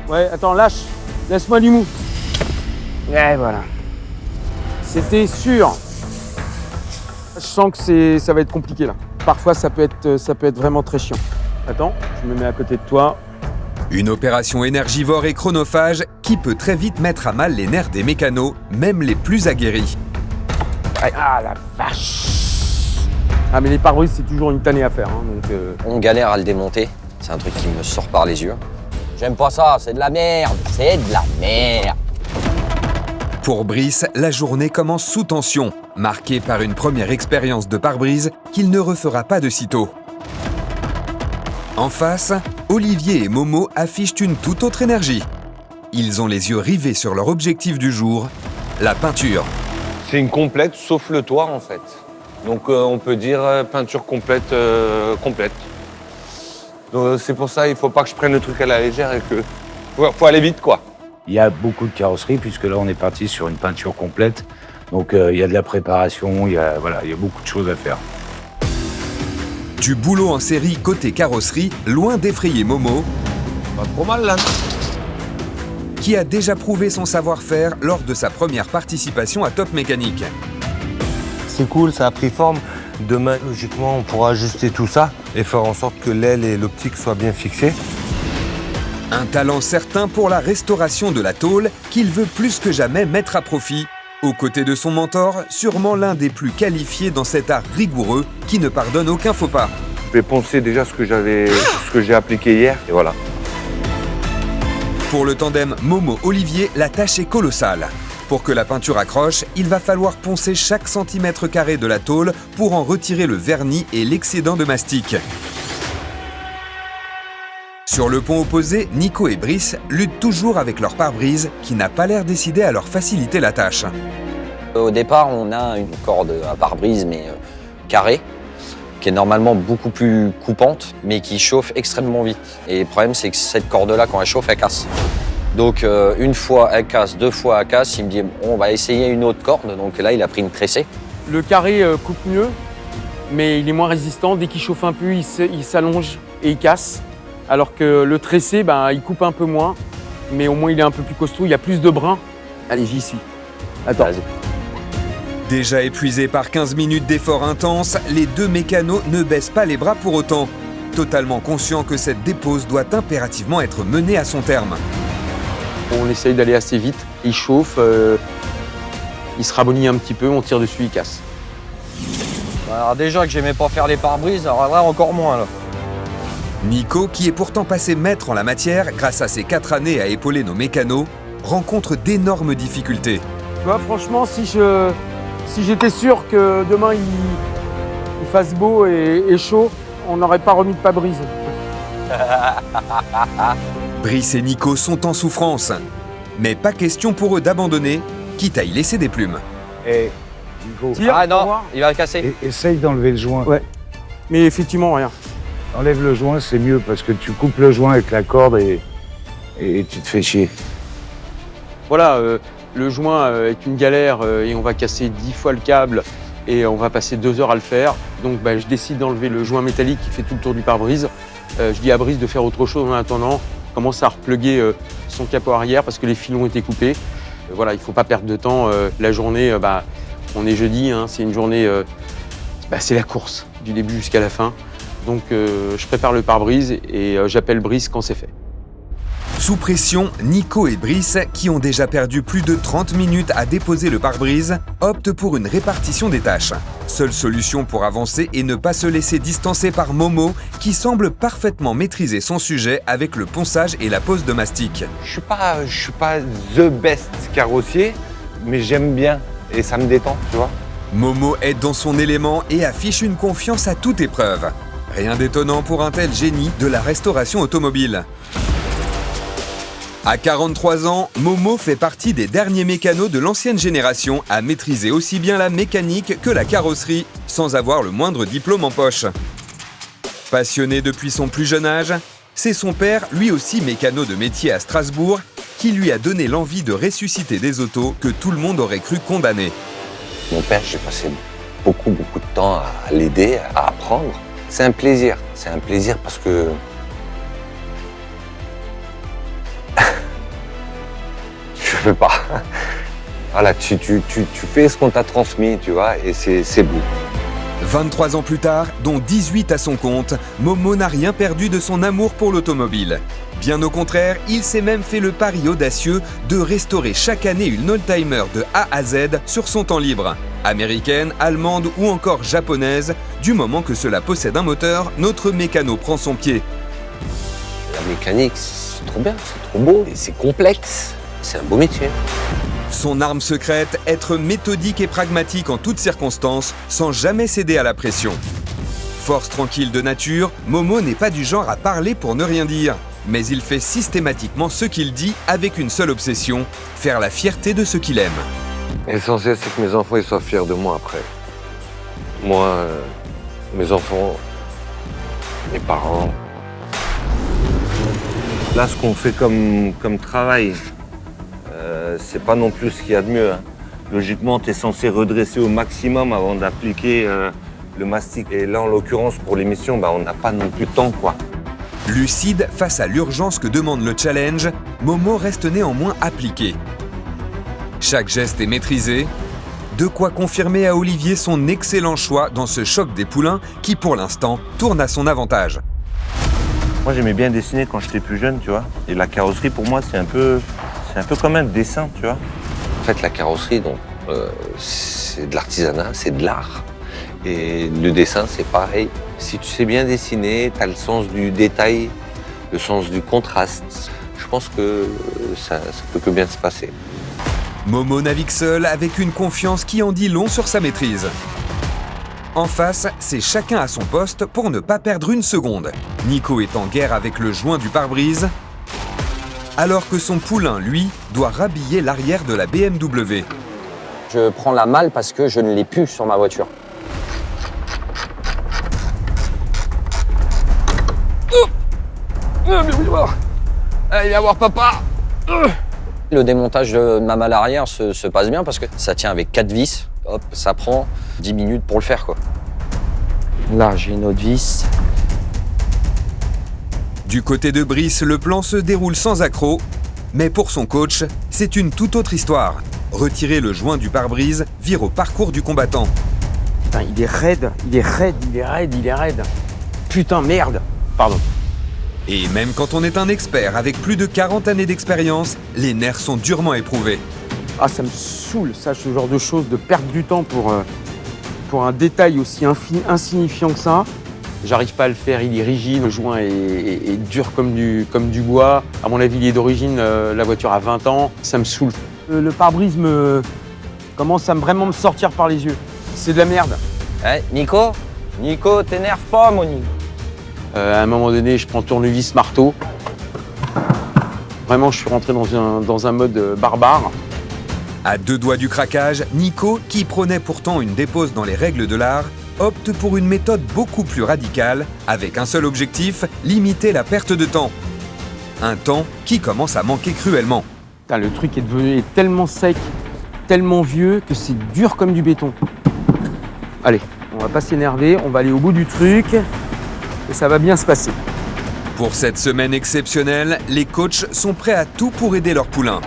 Ouais, attends, lâche. Laisse-moi du mou. Ouais, voilà. C'était sûr. Je sens que ça va être compliqué là. Parfois, ça peut être vraiment très chiant. Attends, je me mets à côté de toi. Une opération énergivore et chronophage qui peut très vite mettre à mal les nerfs des mécanos, même les plus aguerris. Ah la vache! Ah mais les pare-brises, c'est toujours une tannée à faire. Hein, donc, On galère à le démonter. C'est un truc qui me sort par les yeux. J'aime pas ça, c'est de la merde. C'est de la merde. Pour Brice, la journée commence sous tension, marquée par une première expérience de pare-brise qu'il ne refera pas de sitôt. En face, Olivier et Momo affichent une toute autre énergie. Ils ont les yeux rivés sur leur objectif du jour, la peinture. C'est une complète, sauf le toit en fait. Donc on peut dire peinture complète. Donc c'est pour ça il faut pas que je prenne le truc à la légère et que faut aller vite quoi. Il y a beaucoup de carrosserie puisque là on est parti sur une peinture complète. Donc il y a de la préparation, il y a beaucoup de choses à faire. Du boulot en série côté carrosserie, loin d'effrayer Momo, Pas trop mal là. qui a déjà prouvé son savoir-faire lors de sa première participation à Top Mécanique. C'est cool, ça a pris forme. Demain, logiquement, on pourra ajuster tout ça et faire en sorte que l'aile et l'optique soient bien fixés. Un talent certain pour la restauration de la tôle qu'il veut plus que jamais mettre à profit. Aux côtés de son mentor, sûrement l'un des plus qualifiés dans cet art rigoureux qui ne pardonne aucun faux pas. Je vais poncer déjà ce que j'ai appliqué hier et voilà. Pour le tandem Momo-Olivier, la tâche est colossale. Pour que la peinture accroche, il va falloir poncer chaque centimètre carré de la tôle pour en retirer le vernis et l'excédent de mastic. Sur le pont opposé, Nico et Brice luttent toujours avec leur pare-brise qui n'a pas l'air décidé à leur faciliter la tâche. Au départ, on a une corde à pare-brise, mais carrée, qui est normalement beaucoup plus coupante, mais qui chauffe extrêmement vite. Et le problème, c'est que cette corde-là, quand elle chauffe, elle casse. Donc une fois elle casse, deux fois elle casse, il me dit on va essayer une autre corde. Donc là, il a pris une tressée. le carré coupe mieux, mais il est moins résistant. Dès qu'il chauffe un peu, il s'allonge et il casse. Alors que le tressé, il coupe un peu moins, mais au moins il est un peu plus costaud, il y a plus de brins. Allez, j'y suis. Attends. Vas-y. Déjà épuisés par 15 minutes d'efforts intenses, les deux mécanos ne baissent pas les bras pour autant. Totalement conscients que cette dépose doit impérativement être menée à son terme. On essaye d'aller assez vite, il chauffe, il se rabollit un petit peu, on tire dessus, il casse. Alors déjà que j'aimais pas faire les pare-brises, alors là encore moins là. Nico, qui est pourtant passé maître en la matière grâce à ses 4 années à épauler nos mécanos, rencontre d'énormes difficultés. Tu vois, franchement, si j'étais sûr que demain il fasse beau et chaud, on n'aurait pas remis de pare-brise. Brice et Nico sont en souffrance. Mais pas question pour eux d'abandonner, quitte à y laisser des plumes. Et Nico, Tire, Ah on non, voit. il va le casser. essaye d'enlever le joint. Ouais. Mais effectivement, rien. Enlève le joint, c'est mieux parce que tu coupes le joint avec la corde et tu te fais chier. Voilà, le joint est une galère et on va casser 10 fois le câble et on va passer 2 heures à le faire. Donc je décide d'enlever le joint métallique qui fait tout le tour du pare-brise. Je dis à Brice de faire autre chose en attendant. Commence à repluguer son capot arrière parce que les fils ont été coupés. Voilà, il ne faut pas perdre de temps. La journée, on est jeudi, hein, c'est une journée, c'est la course du début jusqu'à la fin. Donc je prépare le pare-brise et j'appelle Brice quand c'est fait. Sous pression, Nico et Brice, qui ont déjà perdu plus de 30 minutes à déposer le pare-brise, optent pour une répartition des tâches. Seule solution pour avancer et ne pas se laisser distancer par Momo, qui semble parfaitement maîtriser son sujet avec le ponçage et la pose de mastic. Je suis pas the best carrossier, mais j'aime bien et ça me détend, tu vois. Momo est dans son élément et affiche une confiance à toute épreuve. Rien d'étonnant pour un tel génie de la restauration automobile. À 43 ans, Momo fait partie des derniers mécanos de l'ancienne génération à maîtriser aussi bien la mécanique que la carrosserie, sans avoir le moindre diplôme en poche. Passionné depuis son plus jeune âge, c'est son père, lui aussi mécano de métier à Strasbourg, qui lui a donné l'envie de ressusciter des autos que tout le monde aurait cru condamner. Mon père, j'ai passé beaucoup de temps à l'aider, à apprendre. C'est un plaisir parce que fais pas. Voilà, tu fais ce qu'on t'a transmis, tu vois, et c'est beau. 23 ans plus tard, dont 18 à son compte, Momo n'a rien perdu de son amour pour l'automobile. Bien au contraire, il s'est même fait le pari audacieux de restaurer chaque année une oldtimer de A à Z sur son temps libre. Américaine, allemande ou encore japonaise, du moment que cela possède un moteur, notre mécano prend son pied. La mécanique, c'est trop bien, c'est trop beau, et c'est complexe. C'est un beau métier. Son arme secrète, être méthodique et pragmatique en toutes circonstances, sans jamais céder à la pression. Force tranquille de nature, Momo n'est pas du genre à parler pour ne rien dire. Mais il fait systématiquement ce qu'il dit avec une seule obsession, faire la fierté de ce qu'il aime. L'essentiel, c'est que mes enfants ils soient fiers de moi après. Moi, mes enfants, mes parents. Là, ce qu'on fait comme travail, c'est pas non plus ce qu'il y a de mieux. Hein. Logiquement, tu es censé redresser au maximum avant d'appliquer le mastic. Et là, en l'occurrence, pour l'émission, on n'a pas non plus de temps, quoi. Lucide face à l'urgence que demande le challenge, Momo reste néanmoins appliqué. Chaque geste est maîtrisé, de quoi confirmer à Olivier son excellent choix dans ce choc des poulains qui, pour l'instant, tourne à son avantage. Moi, j'aimais bien dessiner quand j'étais plus jeune, tu vois. Et la carrosserie, pour moi, c'est un peu comme un dessin, tu vois. En fait, la carrosserie, donc, c'est de l'artisanat, c'est de l'art. Et le dessin, c'est pareil. Si tu sais bien dessiner, tu as le sens du détail, le sens du contraste. Je pense que ça peut que bien se passer. Momo navigue seul avec une confiance qui en dit long sur sa maîtrise. En face, c'est chacun à son poste pour ne pas perdre une seconde. Nico est en guerre avec le joint du pare-brise, alors que son poulain, lui, doit rhabiller l'arrière de la BMW. Je prends la malle parce que je ne l'ai plus sur ma voiture. Allez, viens voir papa. Le démontage de ma malle arrière se passe bien parce que ça tient avec 4 vis. Hop, ça prend 10 minutes pour le faire, quoi. Là, j'ai une autre vis. Du côté de Brice, le plan se déroule sans accroc. Mais pour son coach, c'est une toute autre histoire. Retirer le joint du pare-brise vire au parcours du combattant. Putain, il est raide, il est raide, il est raide, il est raide. Putain, merde. Pardon. Et même quand on est un expert avec plus de 40 années d'expérience, les nerfs sont durement éprouvés. Ah, ça me saoule, ça, ce genre de choses, de perdre du temps pour un détail aussi insignifiant que ça. J'arrive pas à le faire, il est rigide, le joint est dur comme du bois. À mon avis, il est d'origine, la voiture a 20 ans, ça me saoule. Le pare-brise commence à vraiment me sortir par les yeux. C'est de la merde. Hey, Nico, t'énerve pas, mon Nico. À un moment donné, je prends tournevis, marteau. Vraiment, je suis rentré dans un mode barbare. À 2 doigts du craquage, Nico, qui prônait pourtant une dépose dans les règles de l'art, opte pour une méthode beaucoup plus radicale, avec un seul objectif, limiter la perte de temps. Un temps qui commence à manquer cruellement. Putain, le truc est tellement sec, tellement vieux, que c'est dur comme du béton. Allez, on va pas s'énerver, on va aller au bout du truc, et ça va bien se passer. Pour cette semaine exceptionnelle, les coachs sont prêts à tout pour aider leur poulain.